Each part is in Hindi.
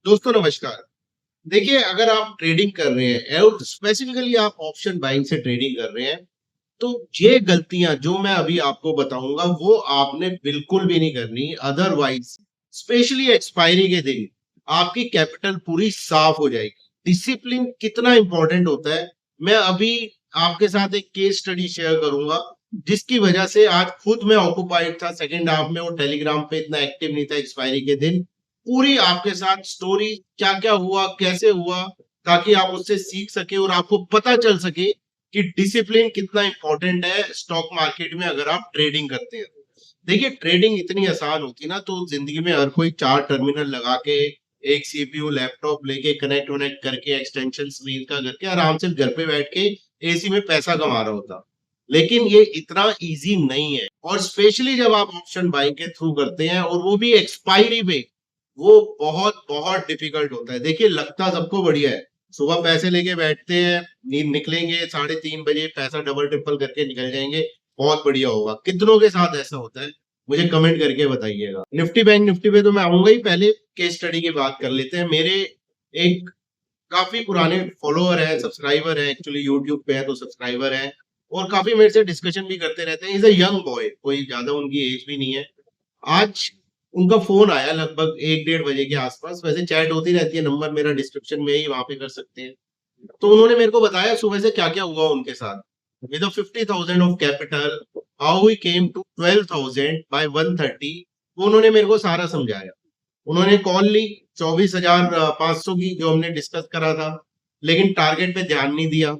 दोस्तों नमस्कार। देखिए, अगर आप ट्रेडिंग कर रहे हैं और स्पेसिफिकली आप ऑप्शन बाइंग से ट्रेडिंग कर रहे हैं, तो ये गलतियां जो मैं अभी आपको बताऊंगा वो आपने बिल्कुल भी नहीं करनी। अदरवाइज स्पेशली एक्सपायरी के दिन आपकी कैपिटल पूरी साफ हो जाएगी। डिसिप्लिन कितना इंपॉर्टेंट होता है, मैं अभी आपके साथ एक केस स्टडी शेयर करूंगा, जिसकी वजह से आज खुद मैं ऑक्युपाइड था सेकेंड हाफ में, वो टेलीग्राम पे इतना एक्टिव नहीं था एक्सपायरी के दिन। पूरी आपके साथ स्टोरी क्या क्या हुआ, कैसे हुआ, ताकि आप उससे सीख सके और आपको पता चल सके कि डिसिप्लिन कितना इंपॉर्टेंट है स्टॉक मार्केट में अगर आप ट्रेडिंग करते हैं। देखिए, ट्रेडिंग इतनी आसान होती ना, तो जिंदगी में हर कोई चार टर्मिनल लगा के, एक सीपीयू लैपटॉप लेके कनेक्ट वनेक्ट करके एक्सटेंशन स्क्रीन का करके आराम से घर पे बैठ के एसी में पैसा कमा रहा होता। लेकिन ये इतना इजी नहीं है, और स्पेशली जब आप ऑप्शन बाइंग के थ्रू करते हैं और वो भी एक्सपायरी पे, वो बहुत बहुत डिफिकल्ट होता है। देखिए, लगता सबको बढ़िया है, सुबह पैसे लेके बैठते हैं, नींद निकलेंगे 3:30 बजे, पैसा डबल ट्रिपल करके निकल जाएंगे, बहुत बढ़िया होगा। कितनों के साथ ऐसा होता है, मुझे कमेंट करके बताइएगा। निफ्टी बैंक निफ्टी पे तो मैं आऊंगा ही, पहले केस स्टडी की बात कर लेते हैं। मेरे एक काफी पुराने फॉलोअर है, सब्सक्राइबर है, एक्चुअली यूट्यूब पे है तो सब्सक्राइबर है, और काफी मेरे से डिस्कशन भी करते रहते हैं। इज अ यंग बॉय, कोई ज्यादा उनकी एज भी नहीं है। आज उनका फोन आया लगभग 1-1:30 बजे के आसपास, वैसे चैट होती रहती है, नंबर मेरा डिस्क्रिप्शन में ही, वहां पे कर सकते हैं। तो उन्होंने मेरे को बताया सुबह से क्या क्या हुआ उनके साथ। With 50,000 of capital, how he came to 12,000 by 1:30, वो उन्होंने मेरे को सारा समझाया। उन्होंने कॉल ली 24,500 की, जो हमने डिस्कस करा था, लेकिन टारगेट पे ध्यान नहीं दिया,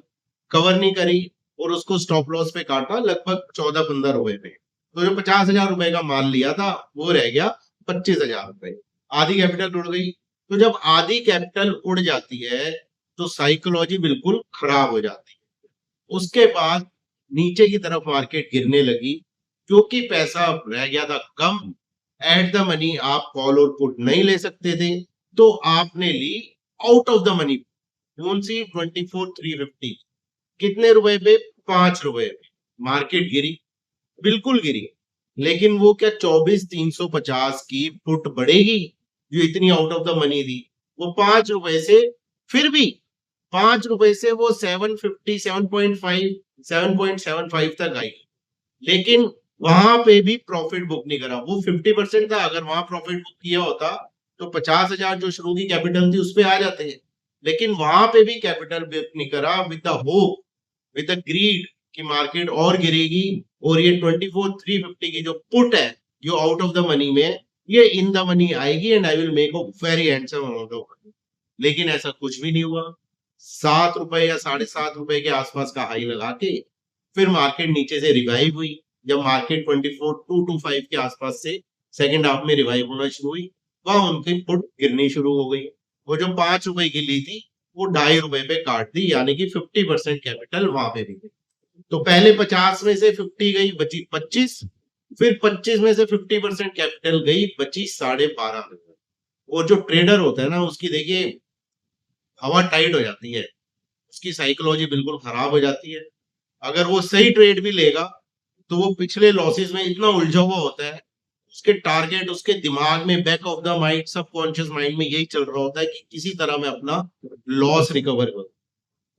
कवर नहीं करी, और उसको स्टॉप लॉस पे काटा लगभग 14-15 रुपए पे। तो जो 50,000 रुपए का माल लिया था वो रह गया 25,000 रुपए, आधी कैपिटल उड़ गई। तो जब आधी कैपिटल उड़ जाती है तो साइकोलॉजी बिल्कुल खराब हो जाती है। उसके बाद नीचे की तरफ मार्केट गिरने लगी, क्योंकि पैसा रह गया था कम। एट द मनी आप कॉल और पुट नहीं ले सकते थे, तो आपने ली आउट ऑफ द मनी कौन सी 24,350। कितने रुपए पे? 5 रुपए पे। मार्केट गिरी, बिल्कुल गिरी, लेकिन वो क्या 24,350 की पुट बढ़ेगी जो इतनी आउट ऑफ द मनी थी? वो 5 रुपए से, फिर भी 5 रुपए से वो 750, 7.5, 7.75 तक आई, लेकिन वहां पे भी प्रॉफिट बुक नहीं करा। वो 50% था, अगर वहां प्रॉफिट बुक किया होता तो 50,000 जो शुरू की कैपिटल थी उस पे आ जाते हैं। लेकिन वहां पे भी कैपिटल बुक नहीं करा, with the hope, with the greed कि मार्केट और गिरेगी, और ये 24,350 की जो पुट है, जो आउट ऑफ द मनी में, ये इन द मनी आएगी and I will make a very handsome amount of money. लेकिन ऐसा कुछ भी नहीं हुआ। 7 रुपए या 7.5 रुपए के आसपास का हाई लगा के फिर मार्केट नीचे से रिवाइव हुई। जब मार्केट 24,225 के आसपास से सेकंड हाफ में रिवाइव होना शुरू हुई, वहां उनकी पुट गिरनी शुरू हो गई। वो जो 5 रुपए की ली थी वो 2.5 रुपए पे काट दी, यानी कि 50% कैपिटल वहां पे भी गई। तो पहले 50 में से 50 गई, बची 25। फिर 25 में से 50% कैपिटल गई, बची 12.5। और जो ट्रेडर होता है ना, उसकी देखिए हवा टाइट हो जाती है, उसकी साइकोलॉजी बिल्कुल खराब हो जाती है। अगर वो सही ट्रेड भी लेगा तो वो पिछले लॉसेस में इतना उलझा हुआ होता है, उसके टारगेट उसके दिमाग में, back of the mind, subconscious mind में यही चल रहा होता है कि किसी तरह मैं अपना लॉस रिकवर करूं।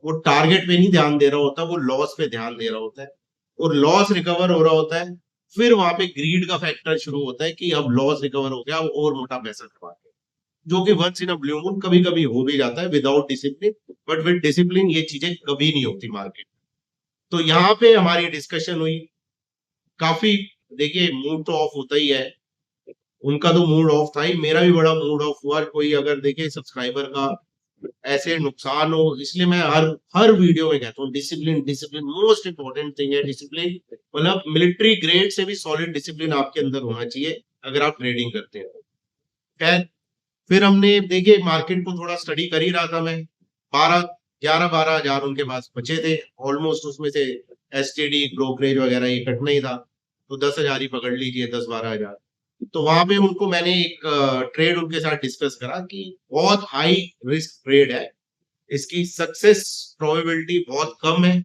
वो टारगेट पे नहीं ध्यान दे रहा होता, वो लॉस पे ध्यान दे रहा होता है, और लॉस रिकवर हो रहा होता है। फिर वहां पे ग्रीड का फैक्टर शुरू होता है कि अब लॉस रिकवर हो गया, अब और मोटा पैसा कमा के, जो कि once in a blue moon कभी कभी हो भी जाता है without discipline. But with discipline ये चीजें कभी नहीं होती मार्केट। तो यहाँ पे हमारी डिस्कशन हुई काफी। देखिए, मूड तो ऑफ होता ही है, उनका तो मूड ऑफ था ही, मेरा भी बड़ा मूड ऑफ हुआ। कोई अगर देखे सब्सक्राइबर का ऐसे नुकसान हो, इसलिए मैं हर हर वीडियो में कहता हूँ discipline, discipline most important thing है। डिसिप्लिन मतलब मिलिट्री ग्रेड से भी सॉलिड डिसिप्लिन आपके अंदर होना चाहिए अगर आप ट्रेडिंग करते हैं। खैर, फिर हमने देखिए मार्केट को थोड़ा स्टडी कर ही रहा था मैं। 12-11-12 हजार उनके पास बचे थे ऑलमोस्ट, उसमें से एसटीडी ब्रोकरेज वगैरह ये कटना ही था, तो 10,000 ही पकड़ लीजिए, 10-12 हजार। तो वहां पे उनको मैंने एक ट्रेड उनके साथ डिस्कस करा कि बहुत हाई रिस्क ट्रेड है, इसकी सक्सेस प्रोबेबिलिटी बहुत कम है।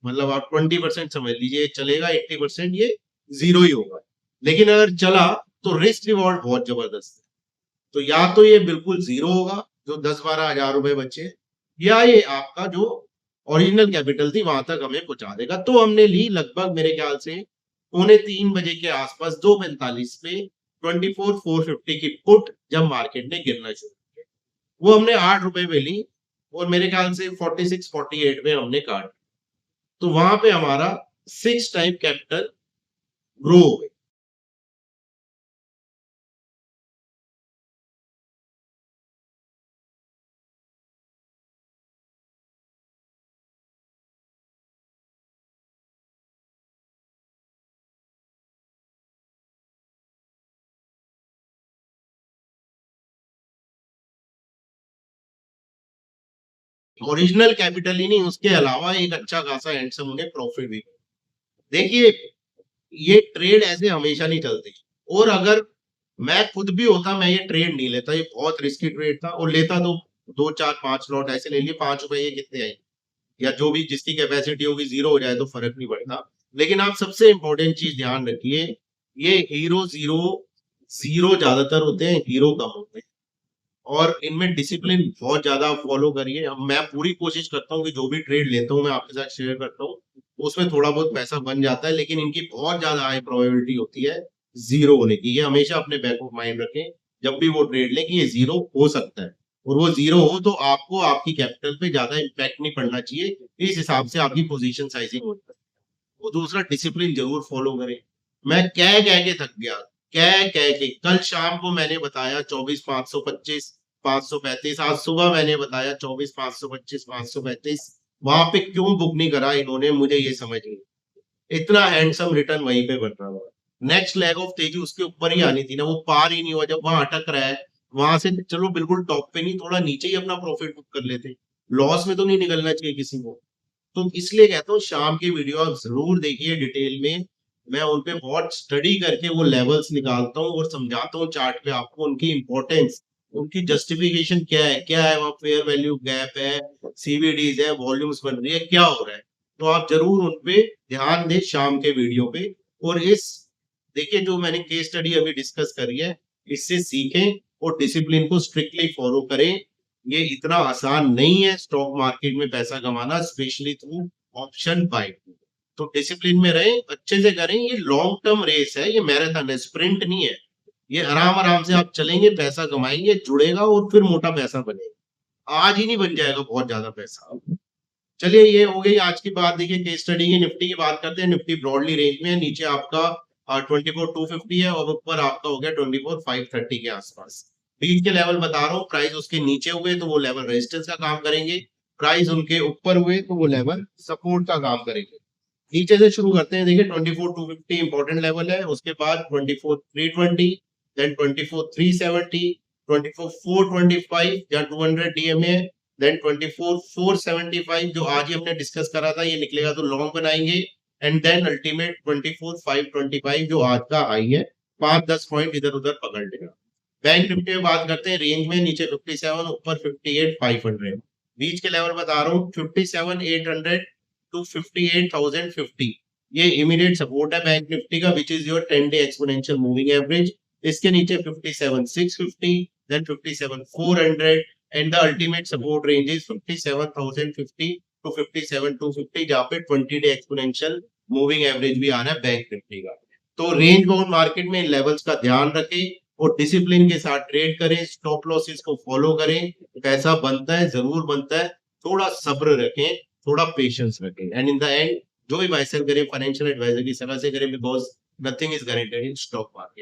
मतलब आप 20% समझ लीजिए चलेगा, 80% ये जीरो ही होगा। लेकिन अगर चला तो रिस्क रिवॉर्ड बहुत जबरदस्त है। तो या तो ये बिल्कुल जीरो होगा, जो 10-12 हजार रुपए बचे, या ये आपका जो ओरिजिनल कैपिटल थी वहां तक हमें पहुंचा देगा। तो हमने ली लगभग मेरे ख्याल से 2:45 के आसपास 2:45 पे 24,450 की पुट, जब मार्केट ने गिरना शुरू किया, वो हमने 8 रुपए में ली और मेरे ख्याल से 46-48 में हमने काट। तो वहां पे हमारा 6 टाइम कैपिटल ग्रो हो गई। ओरिजिनल कैपिटल ही नहीं, उसके अलावा एक अच्छा खासा हैंडसम उन्हें प्रॉफिट भी। देखिए, ये ट्रेड ऐसे हमेशा नहीं चलती, और अगर मैं खुद भी होता मैं ये ट्रेड नहीं लेता, ये बहुत रिस्की ट्रेड था, और लेता तो 2 4 5 लॉट ऐसे ले लिए, 5 रुपए ये कितने आई, या जो भी जिसकी कैपेसिटी होगी जीरो हो जाए तो फर्क नहीं पड़ता। लेकिन आप सबसे इंपॉर्टेंट चीज ध्यान रखिए, ये हीरो जीरो, जीरो ज्यादातर होते हैं, हीरो कम होते हैं, और इनमें डिसिप्लिन बहुत ज्यादा फॉलो करिए। अब मैं पूरी कोशिश करता हूँ कि जो भी ट्रेड लेता हूँ मैं आपके साथ शेयर करता हूँ, उसमें थोड़ा बहुत पैसा बन जाता है, लेकिन इनकी बहुत ज्यादा हाई प्रोबेबिलिटी होती है जीरो होने की। ये हमेशा अपने बैक ऑफ माइंड रखें जब भी वो ट्रेड लें कि ये जीरो हो सकता है, और वो जीरो हो तो आपको आपकी कैपिटल पे ज्यादा इम्पैक्ट नहीं पड़ना चाहिए, इस हिसाब से आपकी पोजीशन साइजिंग होती है। वो दूसरा, डिसिप्लिन जरूर फॉलो करें। मैं कह के थक गया, कह के कल शाम को मैंने बताया 24,525 535, आज सुबह मैंने बताया 24,525 535, वहां पे क्यों बुक नहीं करा इन्होंने, मुझे ये समझ नहीं। इतना हैंडसम रिटर्न वहीं पे बन रहा हुआ, नेक्स्ट लेग ऑफ तेजी उसके ऊपर ही आनी थी ना, वो पार ही नहीं हुआ, जब वहां अटक रहा है, वहां से चलो बिल्कुल टॉप पे नहीं, थोड़ा नीचे ही अपना प्रॉफिट बुक कर लेते, लॉस में तो नहीं निकलना चाहिए किसी को। तो इसलिए कहता हूँ शाम की वीडियो आप जरूर देखिए डिटेल में, मैं उन पे बहुत स्टडी करके वो लेवल्स निकालता हूँ और समझाता हूँ चार्ट पे आपको उनकी इंपॉर्टेंस, उनकी जस्टिफिकेशन क्या है, वहाँ फेयर वैल्यू गैप है, सीवीडीज है, वॉल्यूम्स बन रही है, क्या हो रहा है। तो आप जरूर उन पे ध्यान दें शाम के वीडियो पे, और इस, देखिए जो मैंने केस स्टडी अभी डिस्कस करी है, इससे सीखें और डिसिप्लिन को स्ट्रिक्टली फॉलो करें। ये इतना आसान नहीं है स्टॉक मार्केट में पैसा कमाना, स्पेशली थ्रू ऑप्शन बाइंग। तो डिसिप्लिन में रहें, अच्छे से करें, ये लॉन्ग टर्म रेस है, ये मैराथन है, स्प्रिंट नहीं है। ये आराम आराम से आप चलेंगे, पैसा कमाएंगे, जुड़ेगा और फिर मोटा पैसा बनेगा, आज ही नहीं बन जाएगा बहुत ज्यादा पैसा। चलिए, ये हो गई आज की बात। देखिए केस स्टडी की, निफ्टी की बात करते हैं। निफ्टी ब्रॉडली रेंज में है, नीचे आपका 24,250 है और ऊपर आपका हो गया 24,530 के आसपास। बीच के लेवल बता रहा हूँ, प्राइस उसके नीचे हुए तो वो लेवल रेजिस्टेंस का काम करेंगे, प्राइस उनके ऊपर हुए तो वो लेवल सपोर्ट का काम करेंगे। नीचे से शुरू करते हैं। देखिए 24,250 इंपॉर्टेंट लेवल है, उसके बाद 24,320, देन 24,370, 24,425 या 200 डीएमए, देन 24,475 जो आज ही हमने डिस्कस करा था, ये निकलेगा तो लॉन्ग बनाएंगे, एंड देन अल्टीमेट 24,525 जो आज का हाई है, 5-10 पॉइंट इधर उधर पकड़ लेगा। बैंक निफ्टी में बात करते हैं, रेंज में नीचे 57, ऊपर 58,500, बीच के लेवल बता रहा हूँ 57,800 टू 58,050, ये इमीडिएट सपोर्ट है बैंक निफ्टी का, which is your 10 day exponential moving average. इसके नीचे 57,650, then 57,400, and the ultimate support range is 57,050 to 57,250, जहां पे 20 डे एक्सपोनेंशियल मूविंग एवरेज भी आ रहा है बैंक निफ्टी का। तो रेंज बाउंड मार्केट में लेवल्स का ध्यान रखें और डिसिप्लिन के साथ ट्रेड करें, स्टॉप लॉसेस को फॉलो करें, पैसा बनता है, जरूर बनता है, थोड़ा सब्र रखें, थोड़ा पेशेंस रखें, एंड इन द एंड जो भी बाय सेल करें फाइनेंशियल एडवाइजर की सलाह से करें, because nothing is guaranteed in stock market.